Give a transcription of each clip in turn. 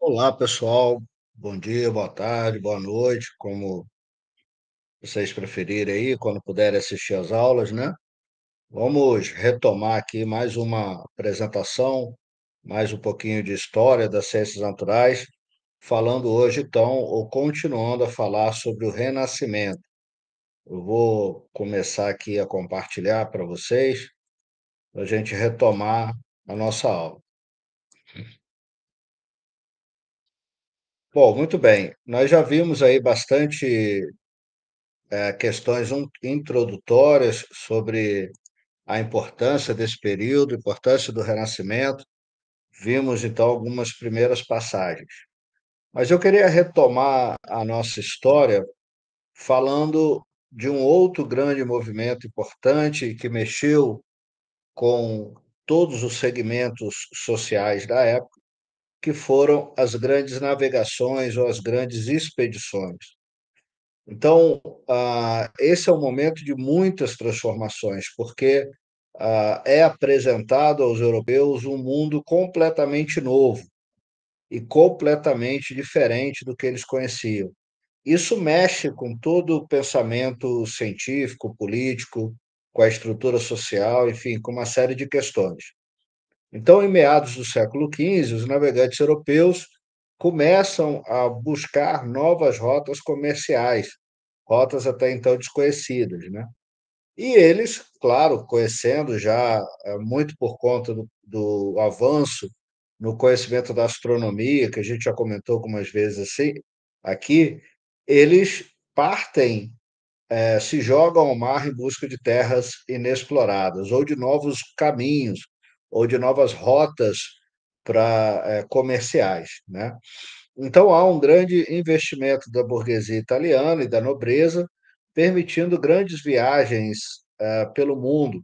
Olá, pessoal. Bom dia, boa tarde, boa noite, como vocês preferirem aí, quando puderem assistir às aulas, né? Vamos retomar aqui mais uma apresentação, mais um pouquinho de história das ciências naturais, falando hoje, então, ou continuando a falar sobre o Renascimento. Eu vou começar aqui a compartilhar para vocês, para a gente retomar a nossa aula. Bom, muito bem. Nós já vimos aí bastante questões introdutórias sobre a importância desse período, a importância do Renascimento. Vimos, então, algumas primeiras passagens. Mas eu queria retomar a nossa história falando de um outro grande movimento importante que mexeu com todos os segmentos sociais da época, que foram as grandes navegações ou as grandes expedições. Então, esse é um momento de muitas transformações, porque é apresentado aos europeus um mundo completamente novo e completamente diferente do que eles conheciam. Isso mexe com todo o pensamento científico, político, com a estrutura social, enfim, com uma série de questões. Então, em meados do século XV, os navegantes europeus começam a buscar novas rotas comerciais, rotas até então desconhecidas, né? E eles, claro, conhecendo já muito por conta do avanço no conhecimento da astronomia, que a gente já comentou algumas vezes assim, aqui, eles partem, se jogam ao mar em busca de terras inexploradas, ou de novos caminhos, ou de novas rotas para comerciais, né? Então, há um grande investimento da burguesia italiana e da nobreza, permitindo grandes viagens pelo mundo,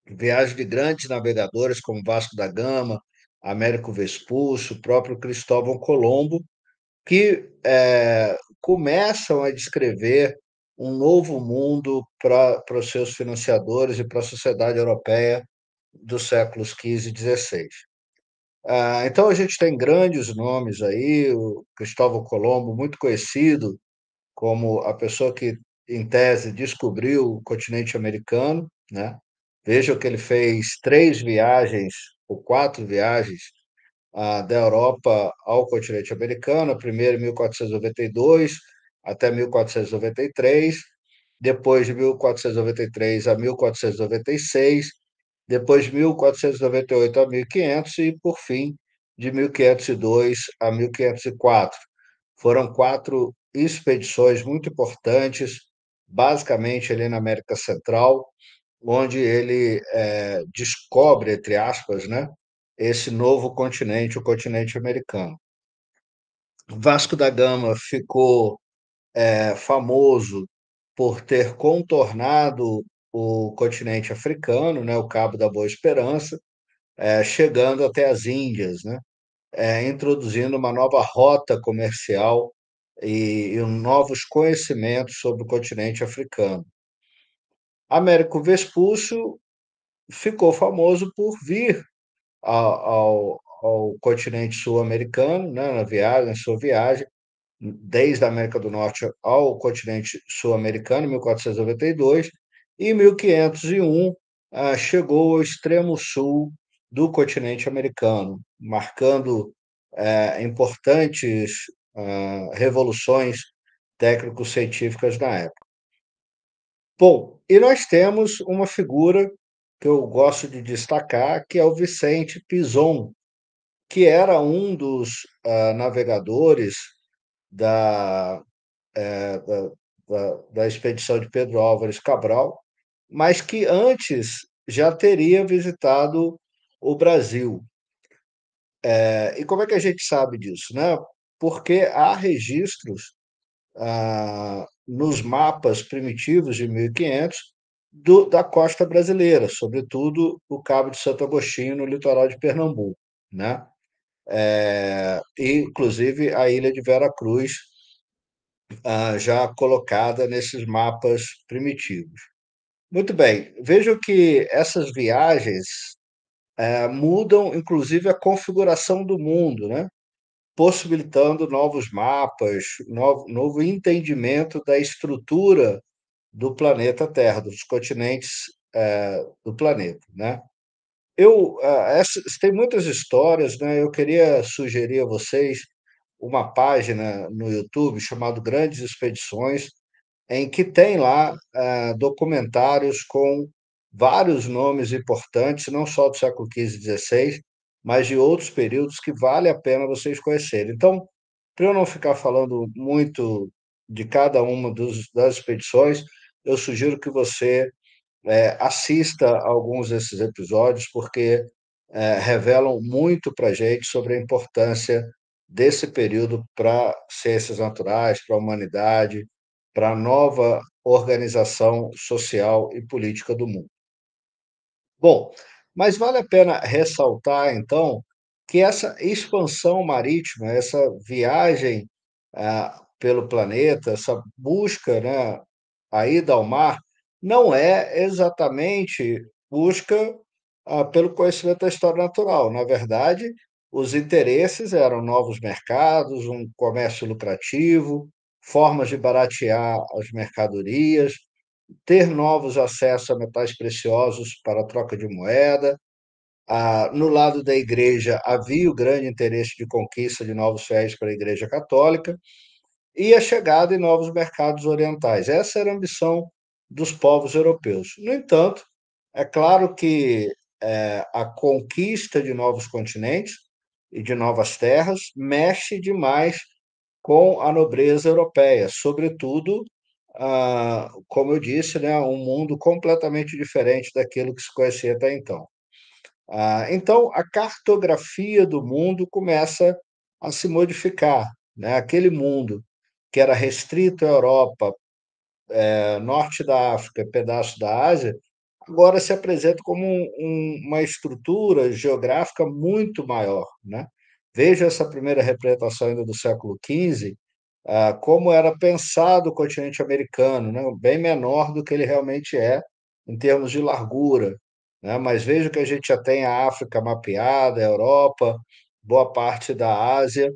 viagens de grandes navegadores como Vasco da Gama, Américo Vespucci, o próprio Cristóvão Colombo, que começam a descrever um novo mundo para os seus financiadores e para a sociedade europeia dos séculos XV e XVI. Então a gente tem grandes nomes aí, o Cristóvão Colombo, muito conhecido como a pessoa que, em tese, descobriu o continente americano, né? Veja que ele fez 3 viagens ou 4 viagens da Europa ao continente americano, a primeira em 1492 até 1493, depois de 1493 a 1496, depois de 1498 a 1500 e, por fim, de 1502 a 1504. Foram 4 expedições muito importantes, basicamente ali na América Central, onde ele descobre, entre aspas, né, esse novo continente, o continente americano. Vasco da Gama ficou famoso por ter contornado o continente africano, né, o Cabo da Boa Esperança, chegando até as Índias, né, introduzindo uma nova rota comercial e novos conhecimentos sobre o continente africano. Américo Vespúcio ficou famoso por vir ao continente sul-americano, né, na sua viagem, desde a América do Norte ao continente sul-americano, em 1492, e em 1501 chegou ao extremo sul do continente americano, marcando importantes revoluções técnico-científicas na época. Bom, e nós temos uma figura que eu gosto de destacar, que é o Vicente Pinzon, que era um dos navegadores da, eh, da, da expedição de Pedro Álvares Cabral, mas que antes já teria visitado o Brasil. E como é que a gente sabe disso, né? Porque há registros nos mapas primitivos de 1500 da costa brasileira, sobretudo o Cabo de Santo Agostinho, no litoral de Pernambuco, né? E, inclusive, a ilha de Vera Cruz, já colocada nesses mapas primitivos. Muito bem, vejo que essas viagens mudam, inclusive, a configuração do mundo, né? possibilitando novos mapas, novo entendimento da estrutura do planeta Terra, dos continentes, do planeta, né. Tem muitas histórias, né, eu queria sugerir a vocês uma página no YouTube chamado Grandes Expedições, em que tem lá, documentários com vários nomes importantes, não só do século XV e XVI, mas de outros períodos que vale a pena vocês conhecerem. Então, para eu não ficar falando muito de cada uma das expedições, eu sugiro que você assista alguns desses episódios, porque revelam muito para a gente sobre a importância desse período para ciências naturais, para a humanidade, para a nova organização social e política do mundo. Bom, mas vale a pena ressaltar, então, que essa expansão marítima, essa viagem pelo planeta, essa busca, né, a ida ao mar, não é exatamente busca pelo conhecimento da história natural. Na verdade, os interesses eram novos mercados, um comércio lucrativo, formas de baratear as mercadorias, ter novos acessos a metais preciosos para a troca de moeda. No lado da igreja havia o grande interesse de conquista de novos fiéis para a Igreja Católica e a chegada em novos mercados orientais. Essa era a ambição dos povos europeus. No entanto, é claro que a conquista de novos continentes e de novas terras mexe demais com a nobreza europeia, sobretudo, como eu disse, né, um mundo completamente diferente daquilo que se conhecia até então. Então, a cartografia do mundo começa a se modificar, né? Aquele mundo que era restrito à Europa, norte da África, pedaço da Ásia, agora se apresenta como uma estrutura geográfica muito maior, né? Veja essa primeira representação ainda do século XV, como era pensado o continente americano, né? Bem menor do que ele realmente é em termos de largura, né? Mas veja que a gente já tem a África mapeada, a Europa, boa parte da Ásia,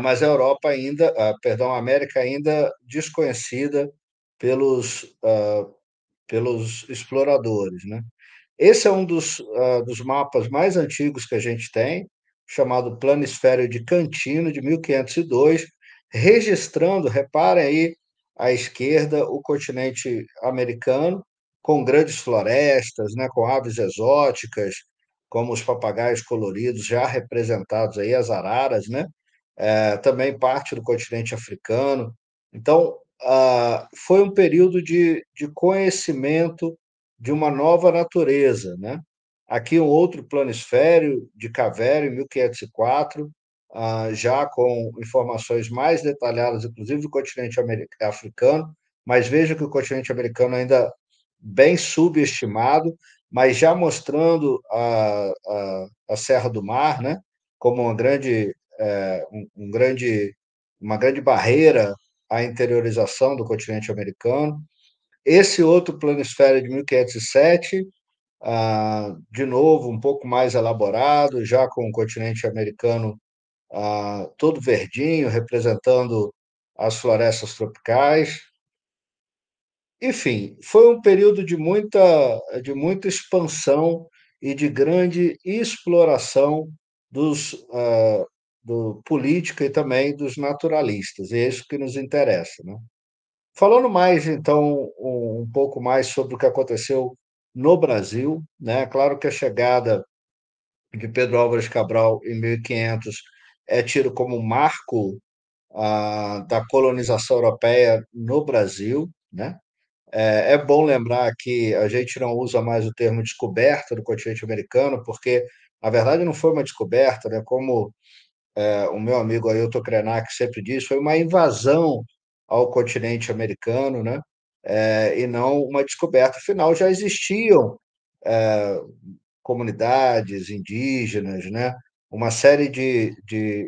mas a Europa ainda, perdão, a América ainda desconhecida pelos, pelos exploradores, né? Esse é um dos mapas mais antigos que a gente tem, chamado Planisfério de Cantino, de 1502, registrando, reparem aí à esquerda, o continente americano, com grandes florestas, né, com aves exóticas, como os papagaios coloridos, já representados aí, as araras, né? Também parte do continente africano. Então, foi um período de conhecimento de uma nova natureza, né? Aqui um outro planisfério de Cavero, em 1504, já com informações mais detalhadas, inclusive do continente africano, mas veja que o continente americano ainda bem subestimado, mas já mostrando a Serra do Mar, né, como uma grande barreira à interiorização do continente americano. Esse outro planisfério de 1507, de novo, um pouco mais elaborado, já com o continente americano todo verdinho, representando as florestas tropicais. Enfim, foi um período de muita expansão e de grande exploração do política e também dos naturalistas, e é isso que nos interessa, né? Falando mais, então, um pouco mais sobre o que aconteceu no Brasil, né? Claro que a chegada de Pedro Álvares Cabral em 1500 é tido como um marco da colonização europeia no Brasil, né? É bom lembrar que a gente não usa mais o termo descoberta do continente americano, porque, na verdade, não foi uma descoberta, né? Como o meu amigo Ailton Krenak sempre diz, foi uma invasão ao continente americano, né? E não uma descoberta. Afinal, já existiam comunidades indígenas, né? Uma série de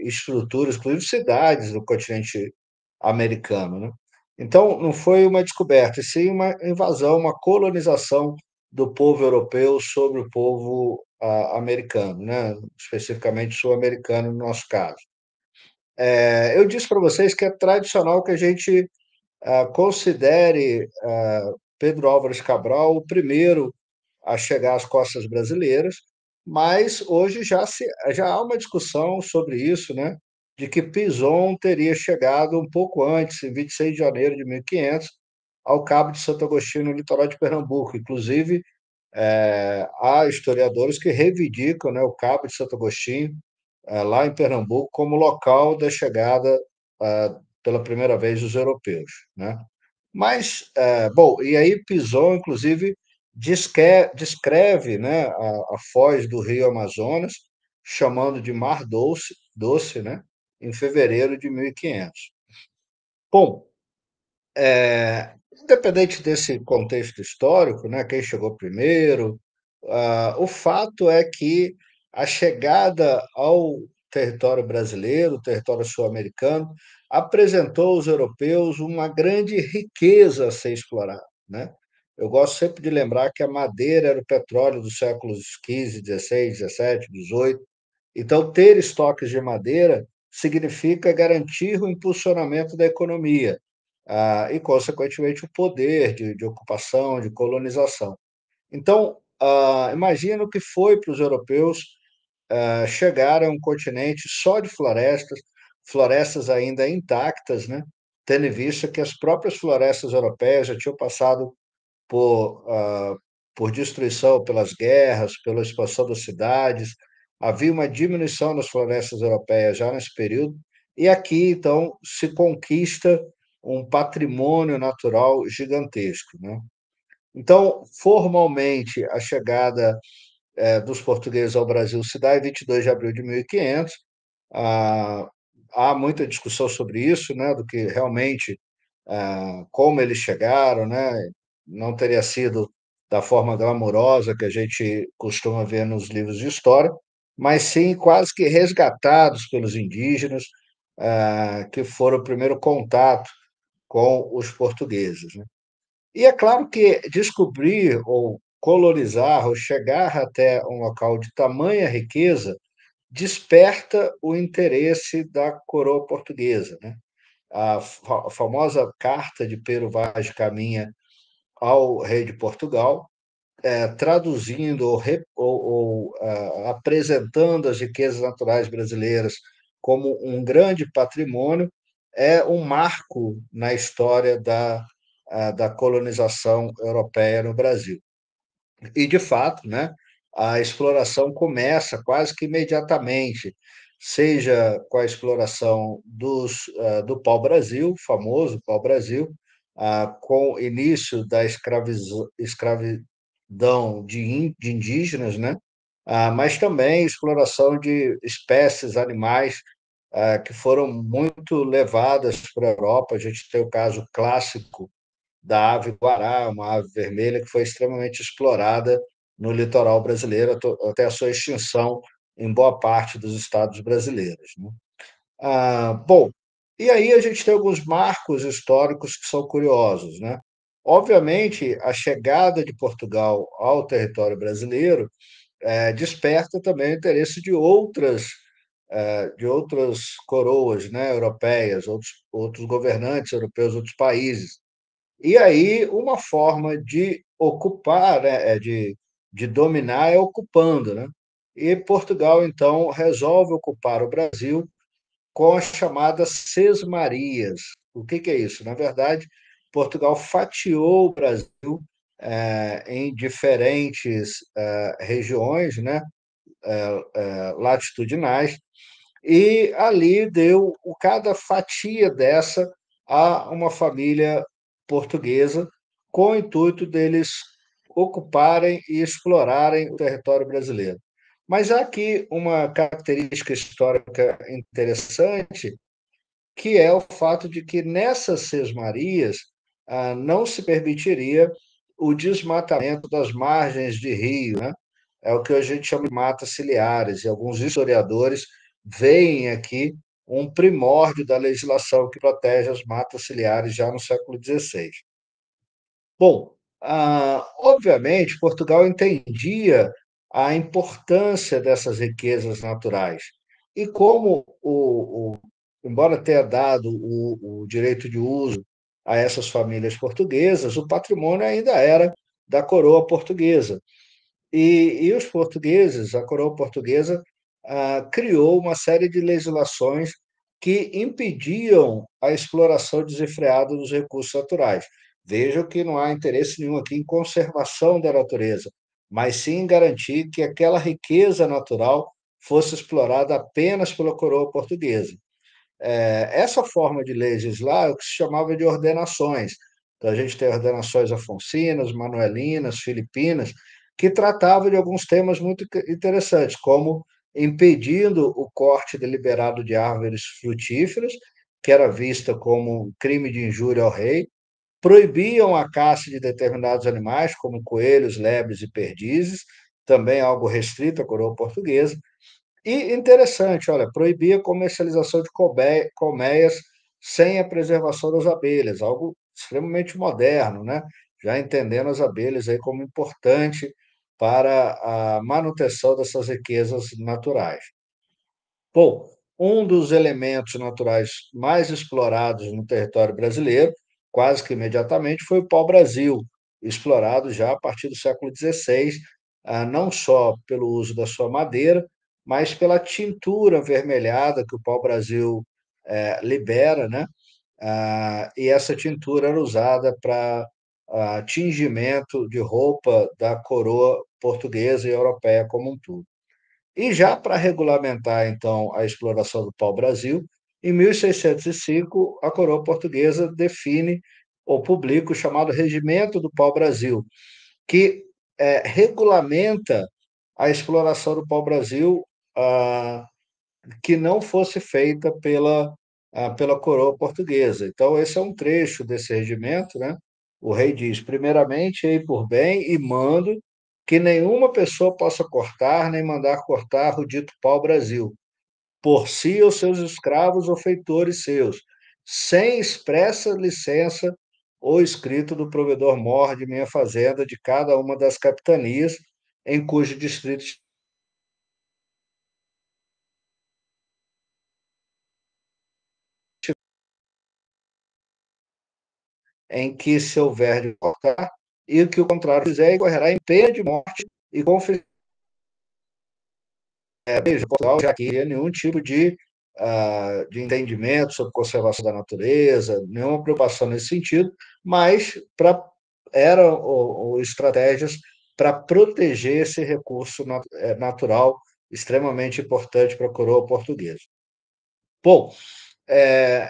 estruturas, inclusive cidades do continente americano, né? Então, não foi uma descoberta, e sim uma invasão, uma colonização do povo europeu sobre o povo americano, né? Especificamente sul-americano, no nosso caso. Eu disse para vocês que é tradicional que a gente considere Pedro Álvares Cabral o primeiro a chegar às costas brasileiras, mas hoje já há uma discussão sobre isso, né? De que Pinzon teria chegado um pouco antes, em 26 de janeiro de 1500, ao Cabo de Santo Agostinho, no litoral de Pernambuco. Inclusive, há historiadores que reivindicam, né, o Cabo de Santo Agostinho, lá em Pernambuco, como local da chegada pela primeira vez dos europeus, né? Mas, bom, e aí Pinzon, inclusive, descreve, né, a foz do rio Amazonas, chamando de Mar Doce, né, em fevereiro de 1500. Bom, independente desse contexto histórico, né, quem chegou primeiro, o fato é que a chegada ao território brasileiro, território sul-americano, apresentou aos europeus uma grande riqueza a ser explorada, né? Eu gosto sempre de lembrar que a madeira era o petróleo dos séculos XV, XVI, XVII, XVIII. Então, ter estoques de madeira significa garantir o impulsionamento da economia, e, consequentemente, o poder de ocupação, de colonização. Então, imagina o que foi para os europeus chegar a um continente só de florestas, florestas ainda intactas, né? Tendo em vista que as próprias florestas europeias já tinham passado por, por destruição pelas guerras, pela expansão das cidades. Havia uma diminuição das florestas europeias já nesse período, e aqui, então, se conquista um patrimônio natural gigantesco, né? Então, formalmente, a chegada dos portugueses ao Brasil se dá em 22 de abril de 1500. Ah, há muita discussão sobre isso, né, do que realmente, como eles chegaram, né, não teria sido da forma glamurosa que a gente costuma ver nos livros de história, mas sim quase que resgatados pelos indígenas, que foram o primeiro contato com os portugueses, né? E é claro que descobrir ou colonizar ou chegar até um local de tamanha riqueza desperta o interesse da coroa portuguesa, né? A famosa carta de Pero Vaz de Caminha ao rei de Portugal, traduzindo ou apresentando as riquezas naturais brasileiras como um grande patrimônio, é um marco na história da colonização europeia no Brasil. E, de fato, né, a exploração começa quase que imediatamente, seja com a exploração do pau-brasil, famoso pau-brasil, com o início da escravidão de indígenas, né? Mas também exploração de espécies animais que foram muito levadas para a Europa. A gente tem o caso clássico da ave guará, uma ave vermelha que foi extremamente explorada no litoral brasileiro até a sua extinção em boa parte dos estados brasileiros, né? Bom, e aí a gente tem alguns marcos históricos que são curiosos, né? Obviamente, a chegada de Portugal ao território brasileiro desperta também o interesse de outras coroas, né, europeias, outros governantes europeus, outros países. E aí, uma forma de ocupar, né, de dominar é ocupando, né? E Portugal, então, resolve ocupar o Brasil com as chamadas Sesmarias. O que é isso? Na verdade, Portugal fatiou o Brasil em diferentes regiões, né, latitudinais, e ali deu cada fatia dessa a uma família portuguesa, com o intuito deles ocuparem e explorarem o território brasileiro. Mas há aqui uma característica histórica interessante, que é o fato de que nessas sesmarias não se permitiria o desmatamento das margens de rio, né? É o que a gente chama de matas ciliares, e alguns historiadores veem aqui um primórdio da legislação que protege as matas ciliares já no século XVI. Bom, obviamente, Portugal entendia a importância dessas riquezas naturais. E como, embora tenha dado o direito de uso a essas famílias portuguesas, o patrimônio ainda era da coroa portuguesa. E os portugueses, a coroa portuguesa, criou uma série de legislações que impediam a exploração desenfreada dos recursos naturais. Vejam que não há interesse nenhum aqui em conservação da natureza, mas sim em garantir que aquela riqueza natural fosse explorada apenas pela coroa portuguesa. Essa forma de legislar é o que se chamava de ordenações. Então, a gente tem ordenações afoncinas, manuelinas, filipinas, que tratavam de alguns temas muito interessantes, como impedindo o corte deliberado de árvores frutíferas, que era vista como um crime de injúria ao rei, proibiam a caça de determinados animais, como coelhos, lebres e perdizes, também algo restrito à coroa portuguesa, e interessante, olha, proibir a comercialização de colmeias sem a preservação das abelhas, algo extremamente moderno, né? Já entendendo as abelhas aí como importante para a manutenção dessas riquezas naturais. Bom, um dos elementos naturais mais explorados no território brasileiro, quase que imediatamente, foi o pau-brasil, explorado já a partir do século XVI, não só pelo uso da sua madeira, mas pela tintura avermelhada que o pau-brasil libera, né? E essa tintura era usada para tingimento de roupa da coroa portuguesa e europeia como um todo. E já para regulamentar, então, a exploração do pau-brasil, em 1605, a coroa portuguesa define ou publica o chamado Regimento do Pau-Brasil, que regulamenta a exploração do pau-brasil ah, que não fosse feita pela coroa portuguesa. Então, esse é um trecho desse regimento, né? O rei diz: primeiramente, hei por bem e mando que nenhuma pessoa possa cortar nem mandar cortar o dito pau-brasil, por si ou seus escravos ou feitores seus, sem expressa licença ou escrito do provedor-mor de minha fazenda de cada uma das capitanias em cujo distrito em que se houver de cortar, e o que o contrário fizer, incorrerá em pena de morte e confiscação, já que não havia nenhum tipo de entendimento sobre conservação da natureza, nenhuma preocupação nesse sentido, mas eram estratégias para proteger esse recurso natural extremamente importante para a coroa portuguesa. Bom,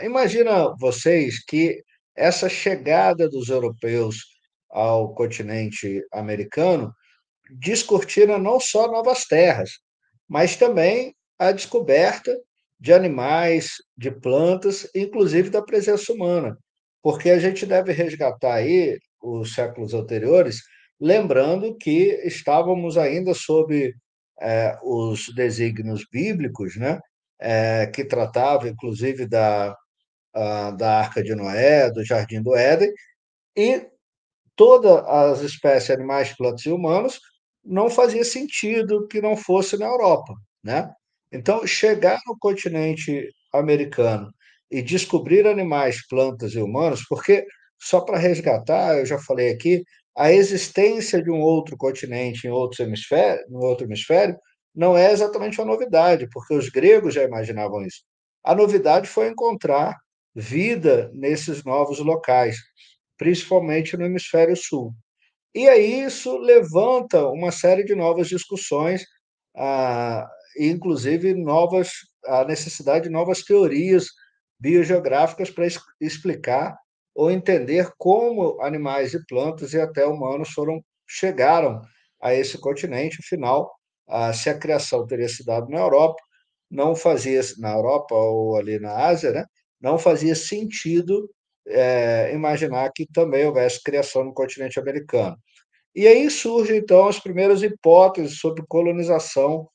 imagina vocês que essa chegada dos europeus ao continente americano descortina não só novas terras, mas também a descoberta de animais, de plantas, inclusive da presença humana, porque a gente deve resgatar aí os séculos anteriores, lembrando que estávamos ainda sob os desígnios bíblicos, né? Que tratavam inclusive da Arca de Noé, do Jardim do Éden, e todas as espécies animais, plantas e humanos não fazia sentido que não fosse na Europa, né? Então, chegar no continente americano e descobrir animais, plantas e humanos, porque só para resgatar, eu já falei aqui, a existência de um outro continente em no outro hemisfério, não é exatamente uma novidade, porque os gregos já imaginavam isso. A novidade foi encontrar vida nesses novos locais, principalmente no hemisfério sul. E aí isso levanta uma série de novas discussões, inclusive a necessidade de novas teorias biogeográficas para explicar ou entender como animais e plantas e até humanos chegaram a esse continente. Afinal, se a criação teria se dado na Europa, não fazia na Europa ou ali na Ásia, né? Não fazia sentido imaginar que também houvesse criação no continente americano. E aí surgem, então, as primeiras hipóteses sobre colonização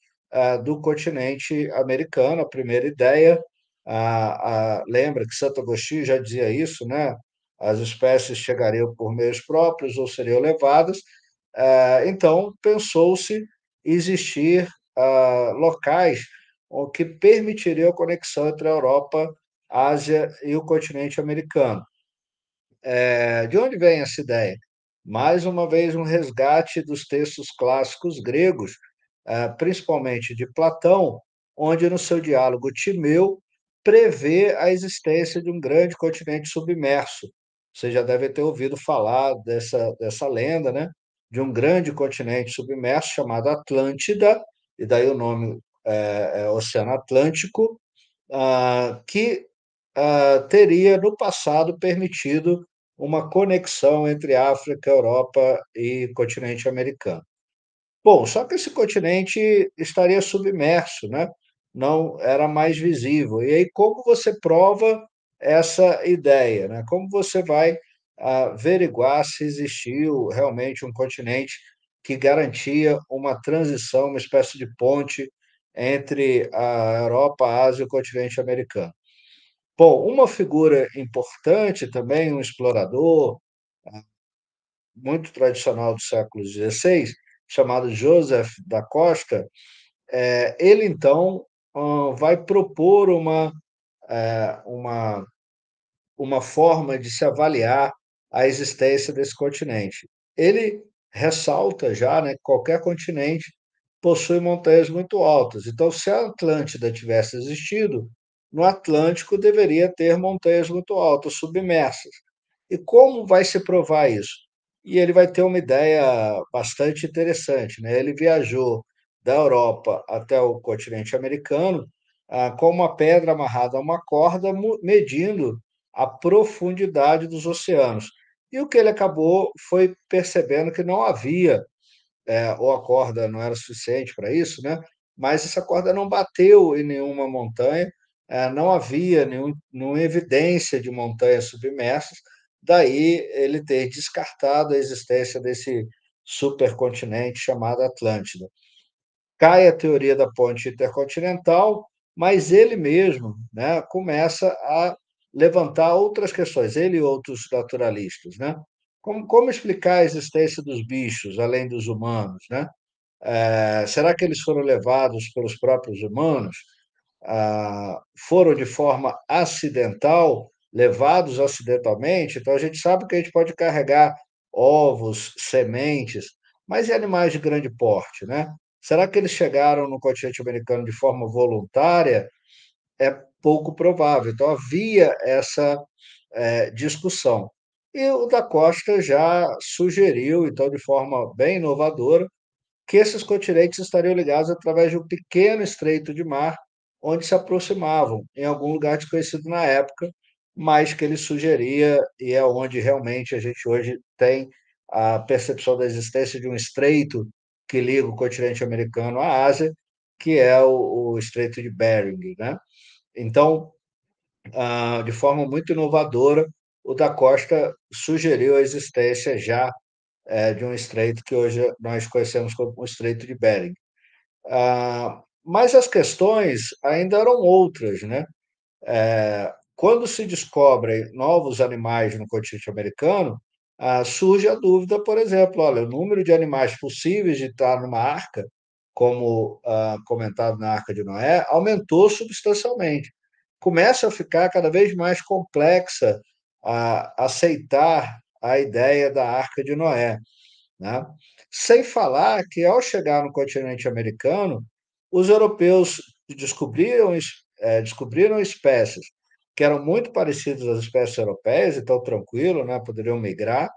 do continente americano. A primeira ideia, lembra que Santo Agostinho já dizia isso, né? As espécies chegariam por meios próprios ou seriam levadas. Então, pensou-se existir locais que permitiriam a conexão entre a Europa, Ásia e o continente americano. De onde vem essa ideia? Mais uma vez, um resgate dos textos clássicos gregos, principalmente de Platão, onde, no seu diálogo Timeu, prevê a existência de um grande continente submerso. Você já deve ter ouvido falar dessa lenda, né? De um grande continente submerso chamado Atlântida, e daí o nome é Oceano Atlântico, que teria, no passado, permitido uma conexão entre África, Europa e continente americano. Bom, só que esse continente estaria submerso, né? Não era mais visível. E aí, como você prova essa ideia, né? Como você vai averiguar se existiu realmente um continente que garantia uma transição, uma espécie de ponte entre a Europa, a Ásia e o continente americano? Bom, uma figura importante também, um explorador muito tradicional do século XVI, chamado Joseph da Costa, ele então vai propor uma, uma forma de se avaliar a existência desse continente. Ele ressalta já, né, que qualquer continente possui montanhas muito altas. Então, se a Atlântida tivesse existido, no Atlântico deveria ter montanhas muito altas, submersas. E como vai se provar isso? E ele vai ter uma ideia bastante interessante, né? Ele viajou da Europa até o continente americano, com uma pedra amarrada a uma corda, medindo a profundidade dos oceanos. E o que ele acabou foi percebendo que não havia, ou a corda não era suficiente para isso, né? Mas essa corda não bateu em nenhuma montanha, não havia nenhuma evidência de montanhas submersas, daí ele ter descartado a existência desse supercontinente chamado Atlântida. Cai a teoria da ponte intercontinental, mas ele mesmo, né, começa a levantar outras questões, ele e outros naturalistas, né? Como explicar a existência dos bichos, além dos humanos, né? Será que eles foram levados pelos próprios humanos? Foram de forma acidental, levados acidentalmente? Então, a gente sabe que a gente pode carregar ovos, sementes, mas e animais de grande porte, né? Será que eles chegaram no continente americano de forma voluntária? É pouco provável. Então, havia essa discussão. E o da Costa já sugeriu, então, de forma bem inovadora, que esses continentes estariam ligados através de um pequeno estreito de mar, onde se aproximavam, em algum lugar desconhecido na época, mas que ele sugeria, e é onde realmente a gente hoje tem a percepção da existência de um estreito que liga o continente americano à Ásia, que é o Estreito de Bering, né? Então, de forma muito inovadora, o da Costa sugeriu a existência já de um estreito que hoje nós conhecemos como o Estreito de Bering. Mas as questões ainda eram outras, né? Quando se descobrem novos animais no continente americano, surge a dúvida, por exemplo, olha, o número de animais possíveis de estar numa arca, como comentado na Arca de Noé, aumentou substancialmente. Começa a ficar cada vez mais complexa a aceitar a ideia da Arca de Noé, né? Sem falar que, ao chegar no continente americano, os europeus descobriram espécies que eram muito parecidas às espécies europeias, então tranquilo, né? Poderiam migrar,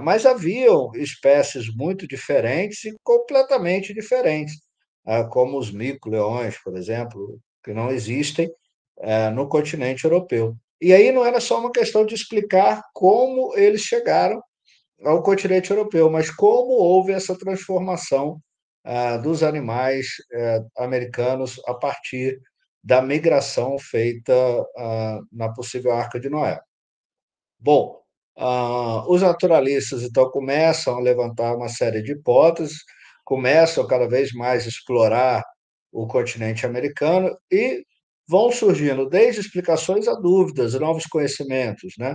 mas haviam espécies muito diferentes e completamente diferentes, como os mico-leões, por exemplo, que não existem no continente europeu. E aí não era só uma questão de explicar como eles chegaram ao continente europeu, mas como houve essa transformação dos animais americanos a partir da migração feita na possível Arca de Noé. Bom, os naturalistas então começam a levantar uma série de hipóteses, começam cada vez mais a explorar o continente americano e vão surgindo desde explicações a dúvidas, novos conhecimentos, né?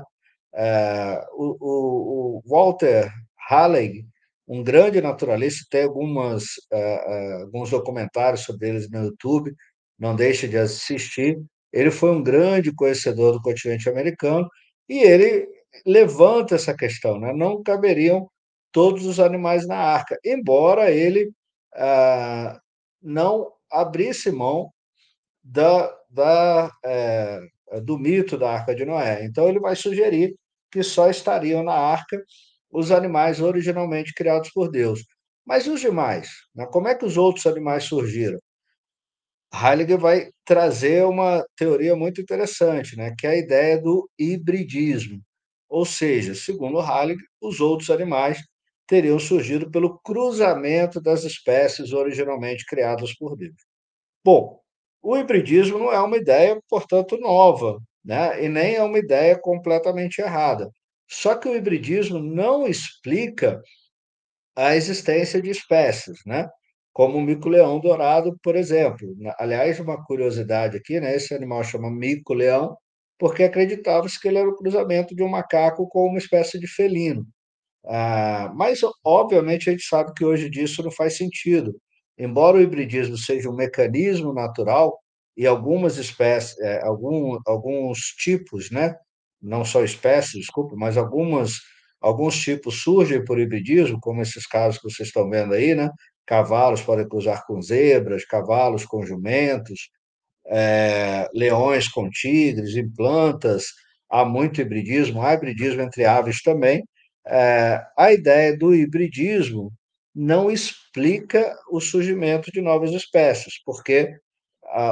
O Walter Halley, um grande naturalista, tem alguns documentários sobre eles no YouTube, não deixe de assistir. Ele foi um grande conhecedor do continente americano e ele levanta essa questão, né? Não caberiam todos os animais na arca, embora ele não abrisse mão do mito da Arca de Noé. Então, ele vai sugerir que só estariam na arca os animais originalmente criados por Deus. Mas e os demais? Né? Como é que os outros animais surgiram? Heidegger vai trazer uma teoria muito interessante, né? Que é a ideia do hibridismo. Ou seja, segundo Heidegger, os outros animais teriam surgido pelo cruzamento das espécies originalmente criadas por Deus. Bom, o hibridismo não é uma ideia, portanto, nova, né? E nem é uma ideia completamente errada. Só que o hibridismo não explica a existência de espécies, né? Como o mico-leão dourado, por exemplo. Aliás, uma curiosidade aqui, né? Esse animal chama mico-leão porque acreditava-se que ele era o cruzamento de um macaco com uma espécie de felino. Mas, obviamente, a gente sabe que hoje disso não faz sentido. Embora o hibridismo seja um mecanismo natural, e algumas espécies, alguns tipos, né? Não só espécies, desculpa, mas alguns tipos surgem por hibridismo, como esses casos que vocês estão vendo aí, né? Cavalos podem cruzar com zebras, cavalos com jumentos, leões com tigres, em plantas, há muito hibridismo, há hibridismo entre aves também. A ideia do hibridismo não explica o surgimento de novas espécies, porque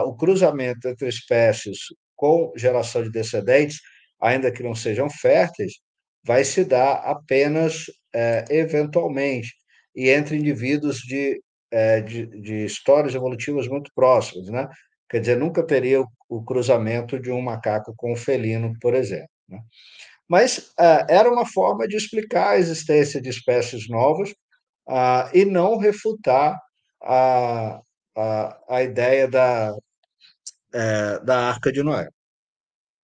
o cruzamento entre espécies com geração de descendentes, ainda que não sejam férteis, vai se dar apenas eventualmente e entre indivíduos de histórias evolutivas muito próximas, né? Quer dizer, nunca teria o cruzamento de um macaco com um felino, por exemplo, né? Mas era uma forma de explicar a existência de espécies novas e não refutar a, a ideia da Arca de Noé.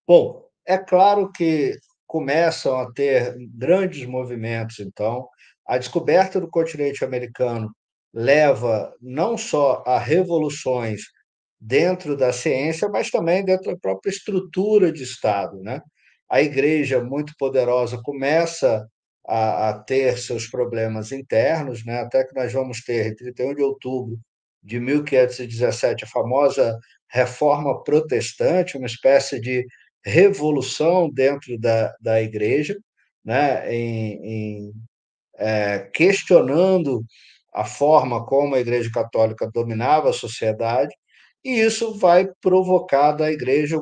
Bom, é claro que começam a ter grandes movimentos, então. A descoberta do continente americano leva não só a revoluções dentro da ciência, mas também dentro da própria estrutura de Estado, né? A igreja, muito poderosa, começa a ter seus problemas internos, né? Até que nós vamos ter, em 31 de outubro de 1517, a famosa Reforma Protestante, uma espécie de revolução dentro da igreja, né? Questionando a forma como a Igreja Católica dominava a sociedade, e isso vai provocar da Igreja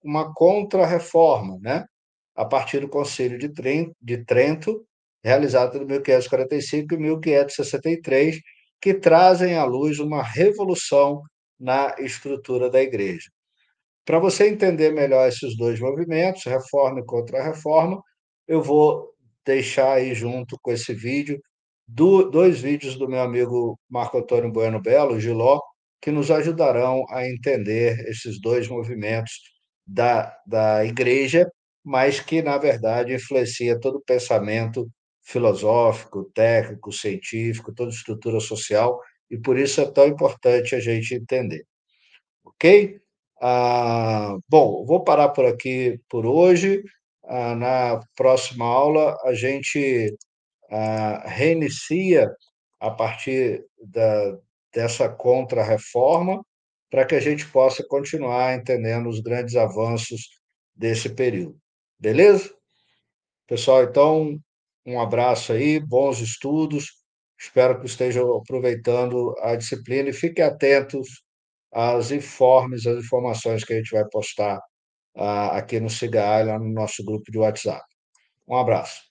uma contra-reforma, né? A partir do Concílio de Trento, realizado em 1545 e 1563, que trazem à luz uma revolução na estrutura da Igreja. Para você entender melhor esses dois movimentos, reforma e contra-reforma, eu vou deixar aí junto com esse vídeo dois vídeos do meu amigo Marco Antônio Bueno Belo, Giló, que nos ajudarão a entender esses dois movimentos da igreja, mas que, na verdade, influencia todo o pensamento filosófico, técnico, científico, toda a estrutura social, e por isso é tão importante a gente entender. Ok? Bom, vou parar por aqui por hoje. Na próxima aula, a gente reinicia a partir dessa contra-reforma, para que a gente possa continuar entendendo os grandes avanços desse período. Beleza? Pessoal, então, um abraço aí, bons estudos. Espero que estejam aproveitando a disciplina e fiquem atentos às às informações que a gente vai postar aqui no SIGAI, lá no nosso grupo de WhatsApp. Um abraço.